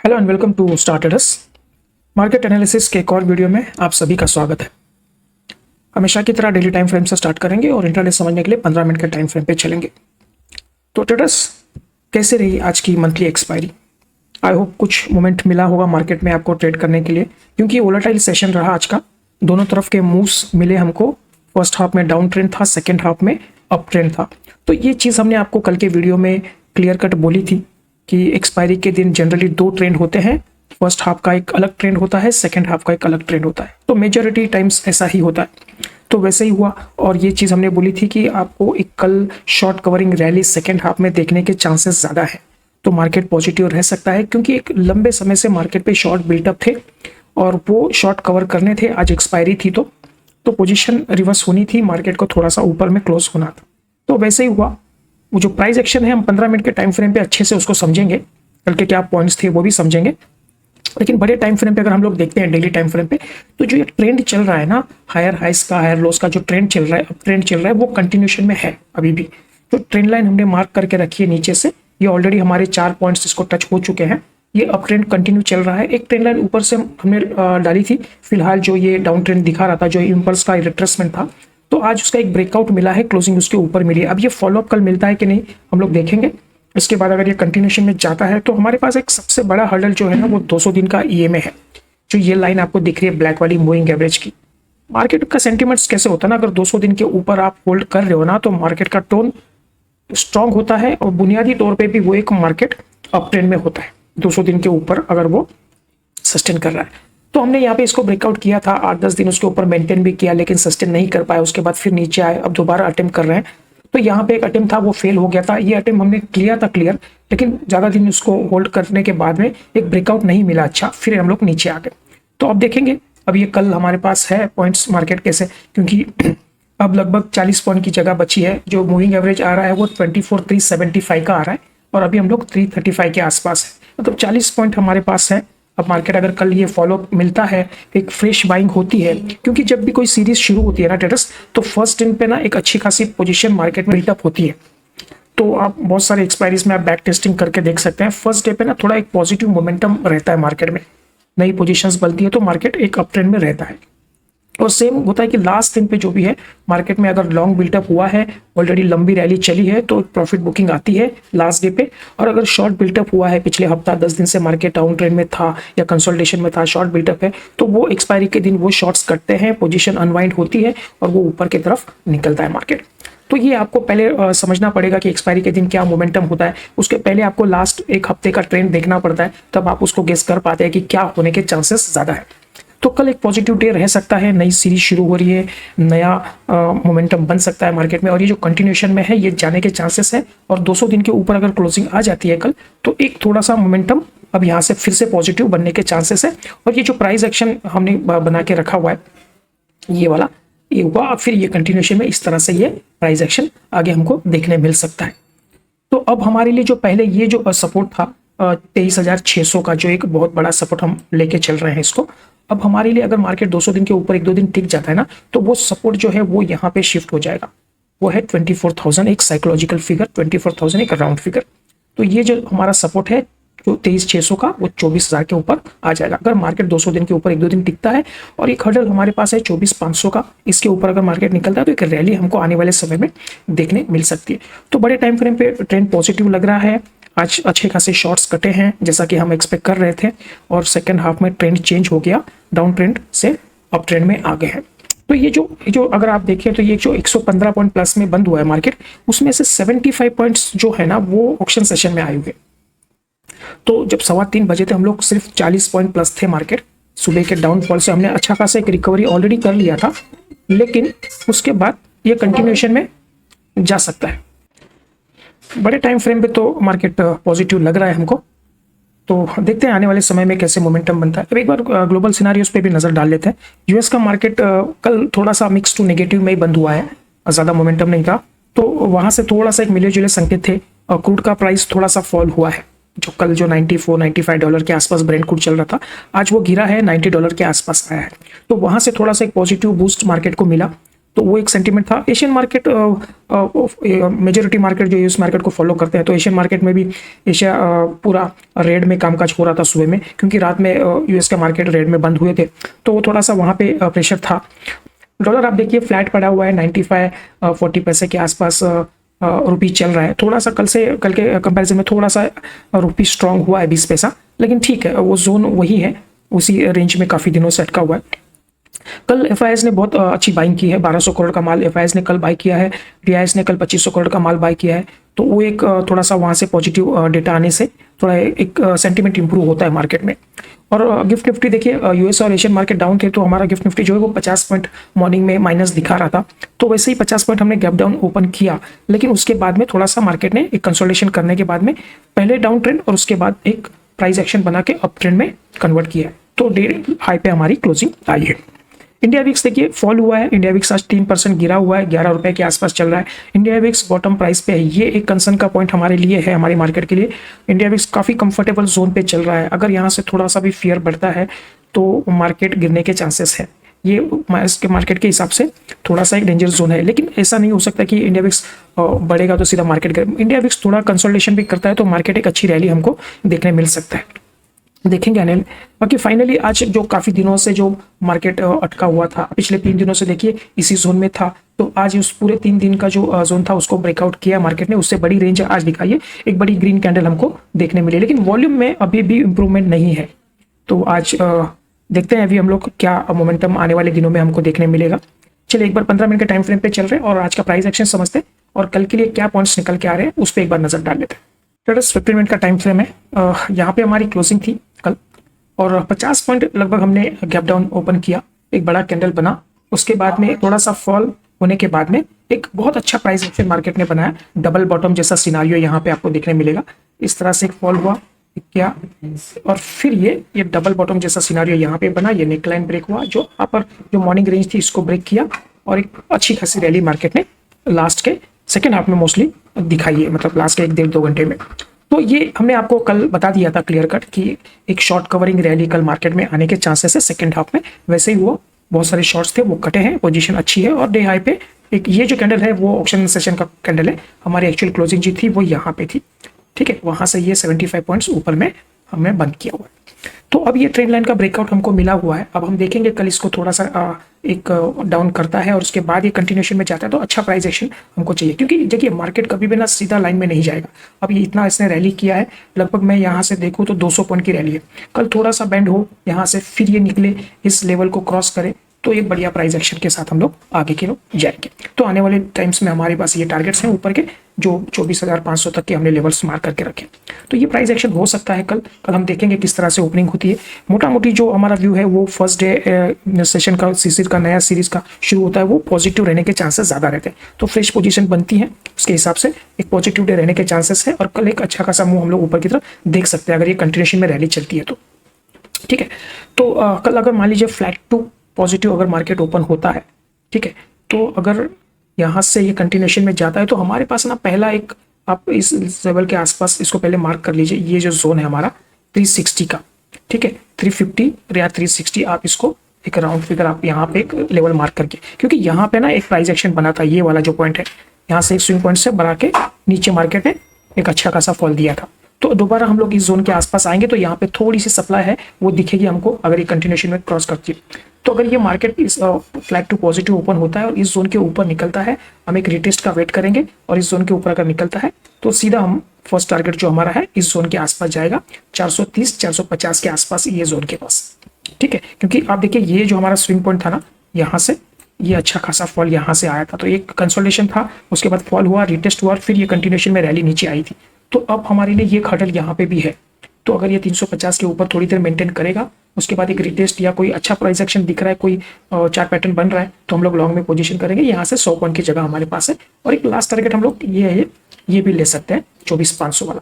Hello and welcome to starters. Market analysis के एक और वीडियो में आप सभी का स्वागत है। हमेशा की तरह डेली टाइम फ्रेम से स्टार्ट करेंगे और इंट्राडे समझने के लिए 15 मिनट के टाइम फ्रेम पे चलेंगे। तो ट्रेडर्स, कैसे रही आज की मंथली एक्सपायरी? आई होप कुछ मोमेंट मिला होगा मार्केट में आपको ट्रेड करने के लिए, क्योंकि वोलेटाइल सेशन रहा आज का। दोनों तरफ के मूव्स मिले हमको। फर्स्ट हाफ में डाउन ट्रेंड था, सेकेंड हाफ में अप ट्रेंड था। तो ये चीज़ हमने आपको कल के वीडियो में क्लियर कट बोली थी कि एक्सपायरी के दिन जनरली दो ट्रेंड होते हैं। फर्स्ट हाफ का एक अलग ट्रेंड होता है, सेकंड हाफ का एक अलग ट्रेंड होता है। तो मेजॉरिटी टाइम्स ऐसा ही होता है। तो वैसे ही हुआ और ये चीज़ हमने बोली थी कि आपको एक कल short covering rally second half में देखने के चांसेस ज़्यादा है। तो मार्केट पॉजिटिव रह सकता है, क्योंकि एक लंबे समय से मार्केट पे शॉर्ट बिल्टअप थे और वो शॉर्ट कवर करने थे। आज एक्सपायरी थी तो पोजीशन रिवर्स होनी थी, मार्केट को थोड़ा सा ऊपर में क्लोज होना था। तो वैसे ही हुआ। वो जो प्राइस एक्शन है हम 15 मिनट के टाइम फ्रेम पे अच्छे से उसको समझेंगे, कल के क्या पॉइंट्स थे वो भी समझेंगे। लेकिन बड़े टाइम फ्रेम पे अगर हम लोग देखते हैं, डेली टाइम फ्रेम पे, तो जो ये ट्रेंड चल रहा है ना, हायर हाइस का, हायर लोस का जो ट्रेंड चल रहा है, अप ट्रेंड चल रहा है, वो कंटिन्यूशन में है अभी भी। जो ट्रेंड लाइन हमने मार्क करके रखी है नीचे से, ये ऑलरेडी हमारे 4 पॉइंट्स इसको टच हो चुके हैं। ये अप ट्रेंड कंटिन्यू चल रहा है। एक ट्रेंड लाइन ऊपर से हमने डाली थी, फिलहाल जो ये डाउन ट्रेंड दिखा रहा था, जो इम्पल्स का रिट्रेसमेंट था, तो आज उसका एक ब्रेकआउट मिला है, क्लोजिंग उसके ऊपर मिली है। अब ये फॉलोअप कल मिलता है कि नहीं हम लोग देखेंगे। इसके बाद अगर ये कंटिन्यूशन में जाता है तो हमारे पास एक सबसे बड़ा हर्डल जो है ना, वो 200 दिन का ईएमए है। जो ये लाइन आपको दिख रही है ब्लैक वाली, मूविंग एवरेज की। मार्केट का सेंटीमेंट्स कैसे होता है ना, अगर 200 दिन के ऊपर आप होल्ड कर रहे हो ना, तो मार्केट का टोन स्ट्रांग होता है और बुनियादी तौर पर भी वो एक मार्केट अप ट्रेंड में होता है। 200 दिन के ऊपर अगर वो सस्टेन कर रहा है, तो हमने यहाँ पे इसको ब्रेकआउट किया था। 8-10 दिन उसके ऊपर मेंटेन भी किया, लेकिन सस्टेन नहीं कर पाया। उसके बाद फिर नीचे आए, अब दोबारा अटेम्प्ट कर रहे हैं। तो यहाँ पे एक अटेम्प्ट था, वो फेल हो गया था। ये अटेम्प्ट हमने किया था क्लियर, लेकिन ज़्यादा दिन उसको होल्ड करने के बाद में एक ब्रेकआउट नहीं मिला अच्छा, फिर हम लोग नीचे आ गए। तो अब देखेंगे, अब ये कल हमारे पास है पॉइंट्स मार्केट कैसे, क्योंकि अब लगभग 40 पॉइंट की जगह बची है। जो मूविंग एवरेज आ रहा है वो 24,375 का आ रहा है और अभी हम लोग 335 के आसपास है, मतलब 40 पॉइंट हमारे पास है। अब मार्केट अगर कल ये फॉलो मिलता है, एक फ्रेश बाइंग होती है, क्योंकि जब भी कोई सीरीज शुरू होती है ना ट्रेडर्स, तो फर्स्ट दिन पे ना एक अच्छी खासी पोजीशन मार्केट में बिल्टअप होती है। तो आप बहुत सारे एक्सपायरीज में आप बैक टेस्टिंग करके देख सकते हैं। फर्स्ट डे पे ना थोड़ा एक पॉजिटिव मोमेंटम रहता है मार्केट में, नई पोजीशंस बनती है, तो मार्केट एक अप ट्रेंड में रहता है। और सेम होता है कि लास्ट दिन पे जो भी है मार्केट में, अगर लॉन्ग बिल्टअप हुआ है, ऑलरेडी लंबी रैली चली है, तो प्रॉफिट बुकिंग आती है लास्ट डे पे। और अगर शॉर्ट बिल्टअप हुआ है, पिछले हफ्ता 10 दिन से मार्केट डाउन ट्रेंड में था या कंसोलिडेशन में था, शॉर्ट बिल्टअप है, तो वो एक्सपायरी के दिन वो शॉर्ट्स कटते हैं, पोजीशन अनवाइंड होती है और वो ऊपर की तरफ निकलता है मार्केट। तो ये आपको पहले समझना पड़ेगा कि एक्सपायरी के दिन क्या मोमेंटम होता है। उसके पहले आपको लास्ट एक हफ्ते का ट्रेंड देखना पड़ता है, तब आप उसको गेस कर पाते हैं कि क्या होने के चांसेस ज़्यादा है। तो कल एक पॉजिटिव डे रह सकता है, नई सीरीज शुरू हो रही है, नया मोमेंटम बन सकता है मार्केट में, और ये जो कंटिन्यूशन में है ये जाने के चांसेस है। और 200 दिन के ऊपर अगर क्लोजिंग आ जाती है कल, तो एक थोड़ा सा मोमेंटम अब यहाँ से फिर से पॉजिटिव बनने के चांसेस है। और ये जो प्राइस एक्शन हमने बना के रखा हुआ है, ये वाला, ये हुआ, अब फिर ये कंटिन्यूशन में इस तरह से ये प्राइस एक्शन आगे हमको देखने मिल सकता है। तो अब हमारे लिए जो पहले ये जो सपोर्ट था 23,600 का, जो एक बहुत बड़ा सपोर्ट हम लेके चल रहे हैं इसको, अब हमारे लिए अगर मार्केट 200 दिन के ऊपर 1-2 दिन टिक जाता है ना, तो वो सपोर्ट जो है वो यहाँ पे शिफ्ट हो जाएगा। वो है 24,000, एक साइकोलॉजिकल फिगर, 24,000 एक राउंड फिगर। तो ये जो हमारा सपोर्ट है जो 23,600 का, वो 24,000 के ऊपर आ जाएगा अगर मार्केट 200 दिन के ऊपर 1-2 दिन टिकता है। और एक हर्डल हमारे पास है 24,500 का, इसके ऊपर अगर मार्केट निकलता है तो एक रैली हमको आने वाले समय में देखने मिल सकती है। तो बड़े टाइम फ्रेम पे ट्रेंड पॉजिटिव लग रहा है। आज अच्छे खासे शॉर्ट्स कटे हैं जैसा कि हम एक्सपेक्ट कर रहे थे, और सेकंड हाफ में ट्रेंड चेंज हो गया, डाउन ट्रेंड से अप ट्रेंड में आ गए हैं। तो ये जो अगर आप देखें तो ये जो 115 पॉइंट प्लस में बंद हुआ है मार्केट, उसमें से 75 पॉइंट्स जो है ना वो ऑक्शन सेशन में आए हुए। तो जब 3:15 बजे थे हम लोग, सिर्फ 40 पॉइंट प्लस थे मार्केट। सुबह के डाउनफॉल से हमने अच्छा खासा एक रिकवरी ऑलरेडी कर लिया था, लेकिन उसके बाद ये कंटिन्यूशन में जा सकता है। बड़े टाइम फ्रेम पे तो मार्केट पॉजिटिव लग रहा है हमको। तो देखते हैं आने वाले समय में कैसे मोमेंटम बनता है। अब एक बार ग्लोबल सिनारियोस पे भी नजर डाल लेते हैं। यूएस का मार्केट कल थोड़ा सा मिक्स टू नेगेटिव में ही बंद हुआ है, ज़्यादा मोमेंटम नहीं था, तो वहाँ से थोड़ा सा एक मिले जुले संकेत थे। और क्रूड का प्राइस थोड़ा सा फॉल हुआ है, जो कल जो $94-95 के आसपास ब्रेंट क्रूड चल रहा था, आज वो गिरा है, $90 के आसपास आया है। तो वहाँ से थोड़ा सा एक पॉजिटिव बूस्ट मार्केट को मिला। तो वो एक सेंटीमेंट था। एशियन मार्केट, मेजोरिटी मार्केट जो यूएस मार्केट को फॉलो करते हैं, तो एशियन मार्केट में भी एशिया पूरा रेड में कामकाज हो रहा था सुबह में, क्योंकि रात में यूएस का मार्केट रेड में बंद हुए थे, तो वो थोड़ा सा वहाँ पे प्रेशर था। डॉलर आप देखिए फ्लैट पड़ा हुआ है, 95.40 पैसे के आसपास रुपी चल रहा है। थोड़ा सा कल के कंपैरिजन में थोड़ा सा रुपी स्ट्रांग हुआ है 20 पैसा, लेकिन ठीक है, वो जोन वही है, उसी रेंज में काफ़ी दिनों से अटका हुआ है। कल एफआईएस ने बहुत अच्छी बाइंग की है, 1200 करोड़ का माल एफआईएस ने कल बाई किया है, डीआईएस ने कल 2500 करोड़ का माल बाई किया है। तो वो एक थोड़ा सा वहाँ से पॉजिटिव डेटा आने से थोड़ा एक सेंटीमेंट इंप्रूव होता है मार्केट में। और गिफ्ट निफ्टी देखिए, यूएस और एशियन मार्केट डाउन थे, तो हमारा गिफ्ट निफ्टी जो है वो 50 पॉइंट मॉर्निंग में माइनस दिखा रहा था, तो वैसे ही 50 पॉइंट हमने गैप डाउन ओपन किया, लेकिन उसके बाद में थोड़ा सा मार्केट ने एक कंसोलिडेशन करने के बाद में पहले डाउन ट्रेंड और उसके बाद एक प्राइस एक्शन बना के अप ट्रेंड में कन्वर्ट किया है, तो डे हाई पे हमारी क्लोजिंग आई है। इंडिया विक्स देखिए फॉल हुआ है, इंडिया विक्स आज 3% गिरा हुआ है, 11 रुपए के आसपास चल रहा है। इंडिया विक्स बॉटम प्राइस पे है, ये एक कंसर्न का पॉइंट हमारे लिए है, हमारी मार्केट के लिए। इंडिया विक्स काफ़ी कंफर्टेबल जोन पे चल रहा है, अगर यहाँ से थोड़ा सा भी फियर बढ़ता है तो मार्केट गिरने के चांसेस है। ये इसके मार्केट के हिसाब से थोड़ा सा एक डेंजर जोन है, लेकिन ऐसा नहीं हो सकता कि इंडिया विक्स बढ़ेगा तो सीधा मार्केट गिरे। इंडिया विक्स थोड़ा कंसोलिडेशन भी करता है तो मार्केट एक अच्छी रैली हमको देखने मिल सकता है, देखेंगे आने। बाकी फाइनली आज जो काफ़ी दिनों से जो मार्केट अटका हुआ था, पिछले 3 दिनों से देखिए इसी जोन में था, तो आज उस पूरे 3 दिन का जो जोन था उसको ब्रेकआउट किया मार्केट ने, उससे बड़ी रेंज आज दिखाई है, एक बड़ी ग्रीन कैंडल हमको देखने मिली, लेकिन वॉल्यूम में अभी भी इंप्रूवमेंट नहीं है। तो आज देखते हैं अभी हम लोग क्या मोमेंटम आने वाले दिनों में हमको देखने मिलेगा। चलिए एक बार 15 मिनट के टाइम फ्रेम पे चल रहे हैं और आज का प्राइस एक्शन समझते हैं और कल के लिए क्या पॉइंट्स निकल के आ रहे हैं उस पर एक बार नजर डाल लेते हैं। 15 मिनट का टाइम फ्रेम है, यहाँ पे हमारी क्लोजिंग थी कल और 50 पॉइंट लगभग हमने गैप डाउन ओपन किया, एक बड़ा कैंडल बना, उसके बाद में थोड़ा सा फॉल होने के बाद में एक बहुत अच्छा प्राइस एक्शन मार्केट ने बनाया, डबल बॉटम जैसा सिनारियो यहाँ पे आपको देखने मिलेगा। इस तरह से एक फॉल हुआ क्या, और फिर ये डबल बॉटम जैसा सिनारियो यहाँ पे बना, ये नेकलाइन ब्रेक हुआ, जो अपर जो मॉर्निंग रेंज थी इसको ब्रेक किया और एक अच्छी खासी रैली मार्केट ने लास्ट के सेकेंड हाफ में मोस्टली दिखाई है, मतलब लास्ट के 1-1.5-2 घंटे में। तो ये हमने आपको कल बता दिया था क्लियर कट कि एक शॉर्ट कवरिंग रैली कल मार्केट में आने के चांसेस है सेकंड हाफ में, वैसे ही हुआ, बहुत सारे शॉर्ट्स थे वो कटे हैं, पोजीशन अच्छी है और डे हाई पे एक ये जो कैंडल है वो ऑप्शन सेशन का कैंडल है, हमारी एक्चुअल क्लोजिंग जी थी वो यहाँ पे थी, ठीक है, वहां से ये 75 पॉइंट्स ऊपर में हमने बंद किया हुआ है। तो अब ये ट्रेंड लाइन का ब्रेकआउट हमको मिला हुआ है, अब हम देखेंगे कल इसको थोड़ा सा एक डाउन करता है और उसके बाद ये कंटिन्यूशन में जाता है, तो अच्छा प्राइस एक्शन हमको चाहिए, क्योंकि देखिए मार्केट कभी भी ना सीधा लाइन में नहीं जाएगा। अब ये इतना इसने रैली किया है, लगभग मैं यहाँ से देखूँ तो 200 पॉइंट की रैली है, कल थोड़ा सा बेंड हो यहाँ से फिर ये निकले इस लेवल को क्रॉस करे तो एक बढ़िया प्राइस एक्शन के साथ हम लोग आगे के लोग जाएंगे। तो आने वाले टाइम्स में हमारे पास ये टारगेट्स हैं ऊपर के जो 24,500 तक के हमने लेवल्स मार्क करके रखे, तो ये प्राइस एक्शन हो सकता है कल हम देखेंगे किस तरह से ओपनिंग होती है। मोटा मोटी जो हमारा व्यू है वो फर्स्ट डे सेशन का सीरीज का नया सीरीज का शुरू होता है वो पॉजिटिव रहने के चांसेस ज़्यादा रहते हैं, तो फ्रेश पोजीशन बनती है, उसके हिसाब से एक पॉजिटिव डे रहने के चांसेस है और कल एक अच्छा खासा मूव हम लोग ऊपर की तरफ देख सकते हैं अगर ये कंटिन्यूशन में रैली चलती है तो, ठीक है। तो कल अगर मान लीजिए फ्लैट टू पॉजिटिव अगर मार्केट ओपन होता है, ठीक है, तो अगर यहाँ से ये कंटिन्यूशन में जाता है तो हमारे पास ना पहला एक, आप इस लेवल के आसपास इसको पहले मार्क कर लीजिए, ये जो जोन है हमारा 360 का, ठीक है, 350 या 360 आप इसको एक राउंड फिगर आप यहाँ पे एक लेवल मार्क करके, क्योंकि यहाँ पे ना एक प्राइस एक्शन बना था, ये वाला जो पॉइंट है यहाँ से एक स्विंग पॉइंट से बढ़ा के नीचे मार्केट ने एक अच्छा खासा फॉल दिया था, तो दोबारा हम लोग इस जोन के आसपास आएंगे तो यहाँ पे थोड़ी सी सप्लाई है वो दिखेगी हमको अगर ये कंटिन्यूशन में क्रॉस करती है। तो अगर ये मार्केट इस फ्लैट टू पॉजिटिव ओपन होता है और इस जोन के ऊपर निकलता है, हम एक रिटेस्ट का वेट करेंगे और इस जोन के ऊपर अगर निकलता है तो सीधा हम फर्स्ट टारगेट जो हमारा है इस जोन के आसपास जाएगा, 430-450 के आसपास ये जोन के पास, ठीक है, क्योंकि आप देखिए ये जो हमारा स्विंग पॉइंट था ना, यहाँ से ये अच्छा खासा फॉल यहाँ से आया था, तो एक कंसोलिडेशन था, उसके बाद फॉल हुआ, रिटेस्ट हुआ, फिर ये कंटिन्यूशन में रैली नीचे आई थी, तो अब हमारे लिए ये हर्डल यहाँ पे भी है, तो अगर ये 350 के ऊपर थोड़ी देर मेंटेन करेगा, उसके बाद एक रिटेस्ट या कोई अच्छा प्राइस एक्शन दिख रहा है, कोई चार्ट पैटर्न बन रहा है, तो हम लोग लॉन्ग में पोजीशन करेंगे, यहाँ से 100 पॉइंट की जगह हमारे पास है और एक लास्ट टारगेट हम लोग ये भी ले सकते हैं 24,500 वाला।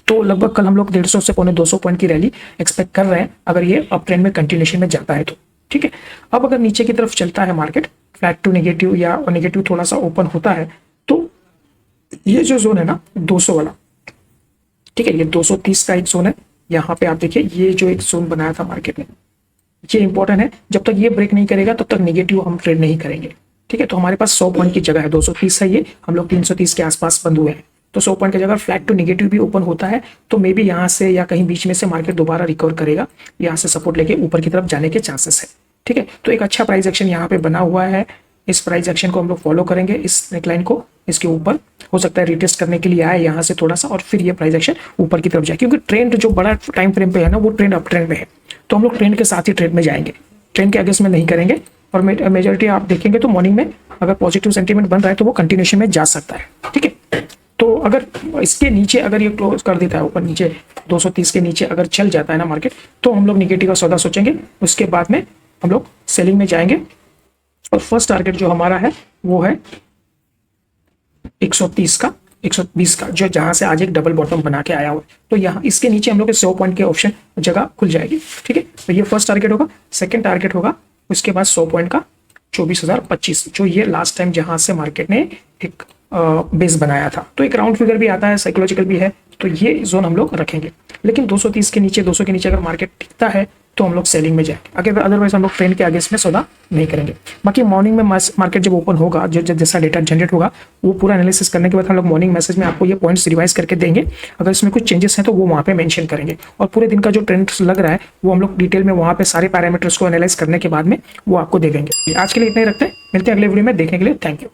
तो लगभग कल हम लोग 150 से 200 पॉइंट की रैली एक्सपेक्ट कर रहे हैं अगर ये अप ट्रेंड में कंटिन्यूशन में जाता है तो, ठीक है। अब अगर नीचे की तरफ चलता है मार्केट फ्लैट टू नेगेटिव या नेगेटिव थोड़ा सा ओपन होता है तो ये जो जोन है ना 200 वाला, ठीक है, ये 230 का एक जोन है, यहाँ पे आप देखिए ये जो एक जोन बनाया था मार्केट ने, ये इंपॉर्टेंट है, जब तक ये ब्रेक नहीं करेगा तब तक नेगेटिव हम ट्रेड नहीं करेंगे, ठीक है, तो हमारे पास 100 पॉइंट की जगह है, 230 है ये, हम लोग 330 के आसपास बंद हुए हैं। तो 100 पॉइंट की जगह फ्लैट टू निगेटिव भी ओपन होता है तो मे बी यहाँ से या कहीं बीच में से मार्केट दोबारा रिकवर करेगा, यहाँ से सपोर्ट लेके ऊपर की तरफ जाने के चांसेस है। ठीक है, तो एक अच्छा प्राइस एक्शन यहाँ पे बना हुआ है। इस प्राइस एक्शन को हम लोग फॉलो करेंगे, इस नेकलाइन को, इसके ऊपर हो सकता है रिटेस्ट करने के लिए आए यहाँ से थोड़ा सा और फिर ये प्राइस एक्शन ऊपर की तरफ जाए, क्योंकि ट्रेंड जो बड़ा टाइम फ्रेम पे है ना वो ट्रेंड अप ट्रेंड में है, तो हम लोग ट्रेंड के साथ ही ट्रेड में जाएंगे, ट्रेंड के अगेंस्ट में नहीं करेंगे। और मेजॉरिटी आप देखेंगे तो मॉर्निंग में अगर पॉजिटिव सेंटीमेंट बन रहा है तो वो कंटिन्यूशन में जा सकता है। ठीक है, तो अगर इसके नीचे अगर ये क्लोज कर देता है ऊपर नीचे 230 के नीचे अगर चल जाता है ना मार्केट, तो हम लोग निगेटिव का सौदा सोचेंगे, उसके बाद में हम लोग सेलिंग में जाएंगे। और फर्स्ट टारगेट जो हमारा है वो है 130 का, 120 का, जो जहां से आज एक डबल बॉटम बना के आया हुआ है, तो यहाँ इसके नीचे हम लोग के 100 पॉइंट के ऑप्शन जगह खुल जाएगी। ठीक है, तो ये फर्स्ट टारगेट होगा। सेकंड टारगेट होगा उसके बाद 100 पॉइंट का 24,025, जो ये लास्ट टाइम जहां से मार्केट ने एक बेस बनाया था, तो एक राउंड फिगर भी आता है, साइकोलॉजिकल भी है, तो ये जोन हम लोग रखेंगे। लेकिन 230 के नीचे, 200 के नीचे अगर मार्केट टिकता है तो हम लोग सेलिंग में जाएंगे, अगर अदरवाइज हम लोग ट्रेंड के अगेंस्ट में सौदा नहीं करेंगे। बाकी मॉर्निंग में मार्केट जब ओपन होगा, जो जैसा डेटा जनरेट होगा वो पूरा एनालिसिस करने के बाद हम लोग मॉर्निंग मैसेज में आपको ये पॉइंट्स रिवाइज करके देंगे। अगर इसमें कुछ चेंजेस हैं तो वो वहाँ पे मेंशन करेंगे, और पूरे दिन का जो ट्रेंड लग रहा है वो हम लोग डिटेल में वहाँ पे सारे पैरामीटर्स को एनालाइज करने के बाद में वो आपको दे देंगे। आज के लिए इतना ही रखते हैं, मिलते हैं अगले वीडियो में, देखने के लिए थैंक यू।